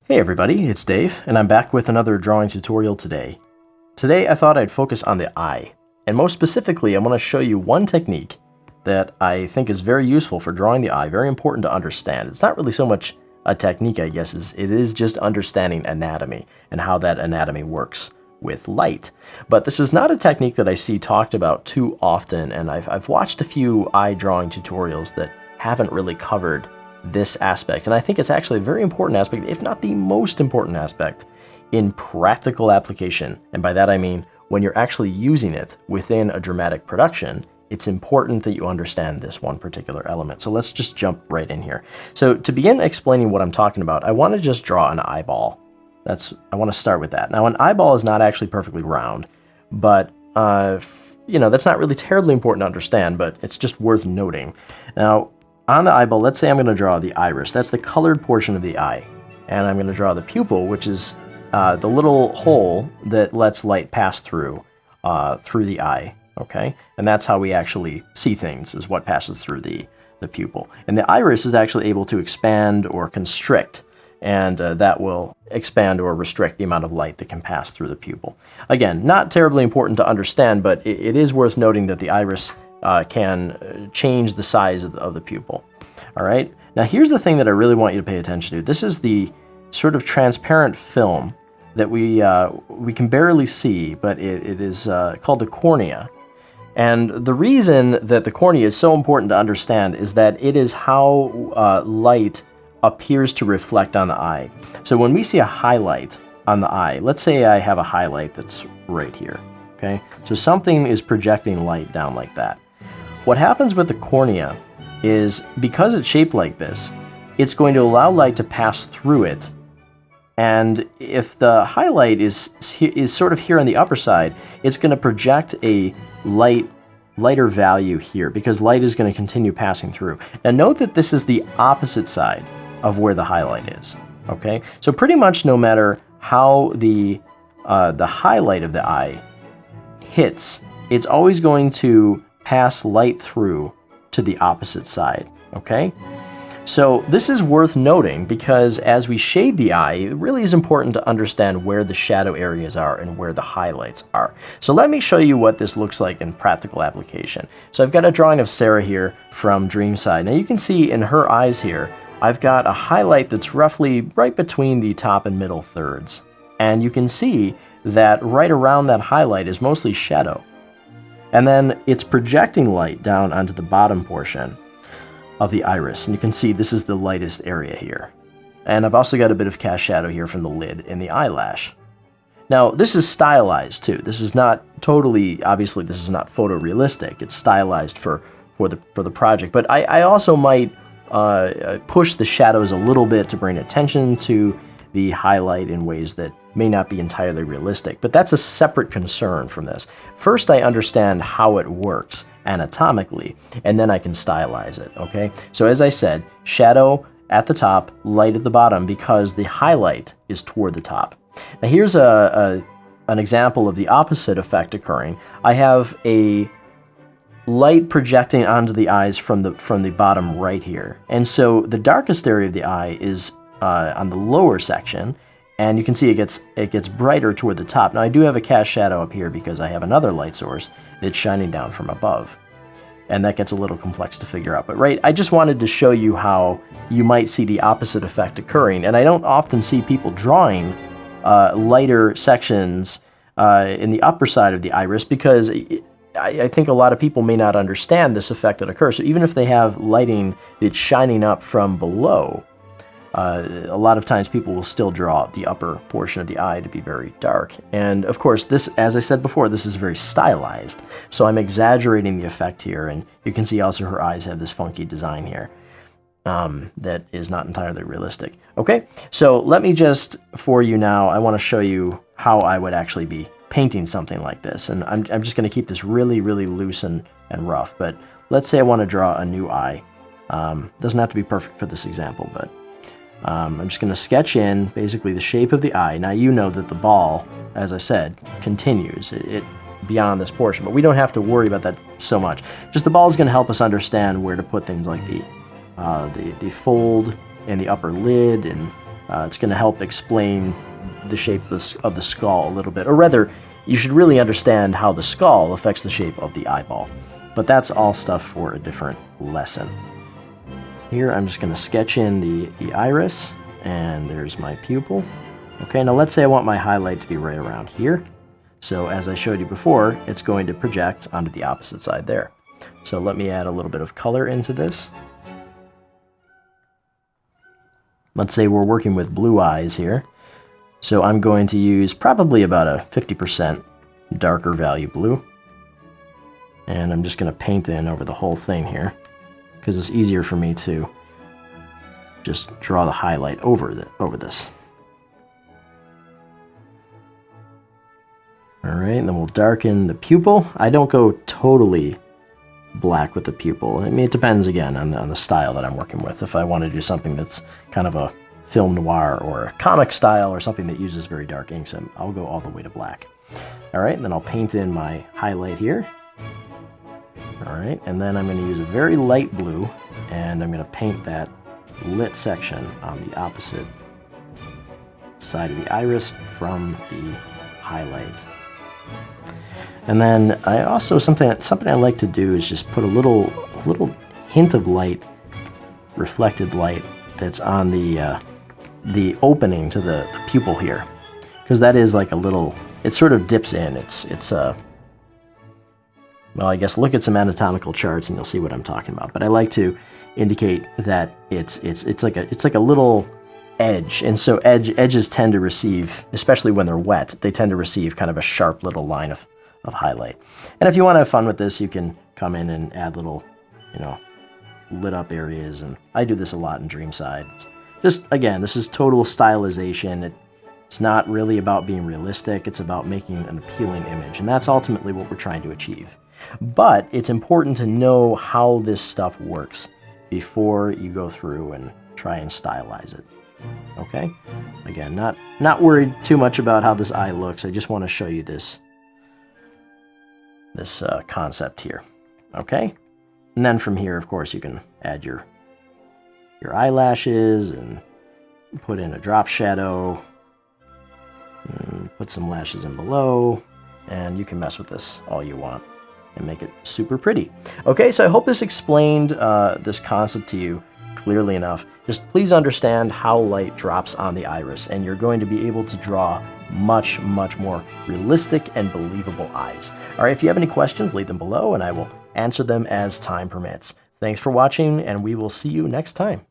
Hey everybody, it's Dave, and I'm back with another drawing tutorial today. Today I thought I'd focus on the eye, and most specifically I want to show you one technique that I think is very useful for drawing the eye, very important to understand. It's not really so much a technique, I guess, it is just understanding anatomy and how that anatomy works with light. But this is not a technique that I see talked about too often, and I've watched a few eye drawing tutorials that haven't really covered this aspect, and I think it's actually a very important aspect, if not the most important aspect, in practical application. And by that I mean when you're actually using it within a dramatic production, it's important that you understand this one particular element. So let's just jump right in here. So to begin explaining what I'm talking about, I want to just draw an eyeball. I want to start with that. Now, an eyeball is not actually perfectly round, but that's not really terribly important to understand, but it's just worth noting. Now, on the eyeball, let's say I'm going to draw the iris. That's the colored portion of the eye. And I'm going to draw the pupil, which is the little hole that lets light pass through the eye. Okay? And that's how we actually see things, is what passes through the pupil. And the iris is actually able to expand or constrict, and that will expand or restrict the amount of light that can pass through the pupil. Again, not terribly important to understand, but it is worth noting that the iris can change the size of the pupil. All right. Now here's the thing that I really want you to pay attention to. This is the sort of transparent film that we can barely see, but it is called the cornea. And the reason that the cornea is so important to understand is that it is how light appears to reflect on the eye. So when we see a highlight on the eye, let's say I have a highlight that's right here. Okay. So something is projecting light down like that. What happens with the cornea is, because it's shaped like this, it's going to allow light to pass through it. And if the highlight is sort of here on the upper side, it's going to project a lighter value here, because light is going to continue passing through. Now note that this is the opposite side of where the highlight is. Okay, so pretty much no matter how the highlight of the eye hits, it's always going to pass light through to the opposite side. Okay, so this is worth noting, because as we shade the eye, it really is important to understand where the shadow areas are and where the highlights are. So let me show you what this looks like in practical application. So I've got a drawing of Sarah here from Dreamside. Now you can see in her eyes here, I've got a highlight that's roughly right between the top and middle thirds. And you can see that right around that highlight is mostly shadow. And then it's projecting light down onto the bottom portion of the iris. And you can see this is the lightest area here. And I've also got a bit of cast shadow here from the lid and the eyelash. Now, this is stylized too. This is not totally, obviously this is not photorealistic. It's stylized for the project. But I also might push the shadows a little bit to bring attention to the highlight in ways that may not be entirely realistic, but that's a separate concern from this. First, I understand how it works anatomically, and then I can stylize it, okay? So as I said, shadow at the top, light at the bottom, because the highlight is toward the top. Now here's an example of the opposite effect occurring. I have a light projecting onto the eyes from the bottom right here, and so the darkest area of the eye is on the lower section, and you can see it gets brighter toward the top. Now I do have a cast shadow up here because I have another light source that's shining down from above, and that gets a little complex to figure out. But right, I just wanted to show you how you might see the opposite effect occurring, and I don't often see people drawing lighter sections in the upper side of the iris, because I think a lot of people may not understand this effect that occurs. So even if they have lighting that's shining up from below, a lot of times people will still draw the upper portion of the eye to be very dark. And of course, this, as I said before, this is very stylized. So I'm exaggerating the effect here, and you can see also her eyes have this funky design here that is not entirely realistic. Okay, so let me just, for you now, I want to show you how I would actually be painting something like this. And I'm just going to keep this really, really loose and rough. But let's say I want to draw a new eye. Doesn't have to be perfect for this example, but I'm just going to sketch in basically the shape of the eye. Now you know that the ball, as I said, continues it beyond this portion, but we don't have to worry about that so much. Just the ball is going to help us understand where to put things like the fold and the upper lid and It's going to help explain the shape of the skull a little bit, or rather, you should really understand how the skull affects the shape of the eyeball. But that's all stuff for a different lesson. Here I'm just going to sketch in the iris, and there's my pupil. Okay, now let's say I want my highlight to be right around here. So as I showed you before, it's going to project onto the opposite side there. So let me add a little bit of color into this. Let's say we're working with blue eyes here. So I'm going to use probably about a 50% darker value blue. And I'm just going to paint in over the whole thing here, because it's easier for me to just draw the highlight over this. Alright, and then we'll darken the pupil. I don't go totally black with the pupil. I mean, it depends again on the style that I'm working with. If I want to do something that's kind of a film noir or a comic style or something that uses very dark inks, I'll go all the way to black. Alright, and then I'll paint in my highlight here. Alright, and then I'm going to use a very light blue, and I'm going to paint that lit section on the opposite side of the iris from the highlight. And then I also, something I like to do is just put a little hint of light, reflected light, that's on the opening to the pupil here, because that is like a little, it sort of dips in. It's well, I guess look at some anatomical charts and you'll see what I'm talking about. But I like to indicate that it's like a little edge, and so edges tend to receive, especially when they're wet, they tend to receive kind of a sharp little line of highlight. And if you want to have fun with this, you can come in and add little, lit up areas, and I do this a lot in Dreamside. Just again, this is total stylization. It's not really about being realistic, it's about making an appealing image, and that's ultimately what we're trying to achieve. But it's important to know how this stuff works before you go through and try and stylize it. Okay? Again, not worried too much about how this eye looks. I just want to show you this concept here. Okay? And then from here, of course, you can add your eyelashes and put in a drop shadow, and put some lashes in below, and you can mess with this all you want and make it super pretty. Okay, so I hope this explained this concept to you clearly enough. Just please understand how light drops on the iris, and you're going to be able to draw much, much more realistic and believable eyes. All right, if you have any questions, leave them below, and I will answer them as time permits. Thanks for watching, and we will see you next time.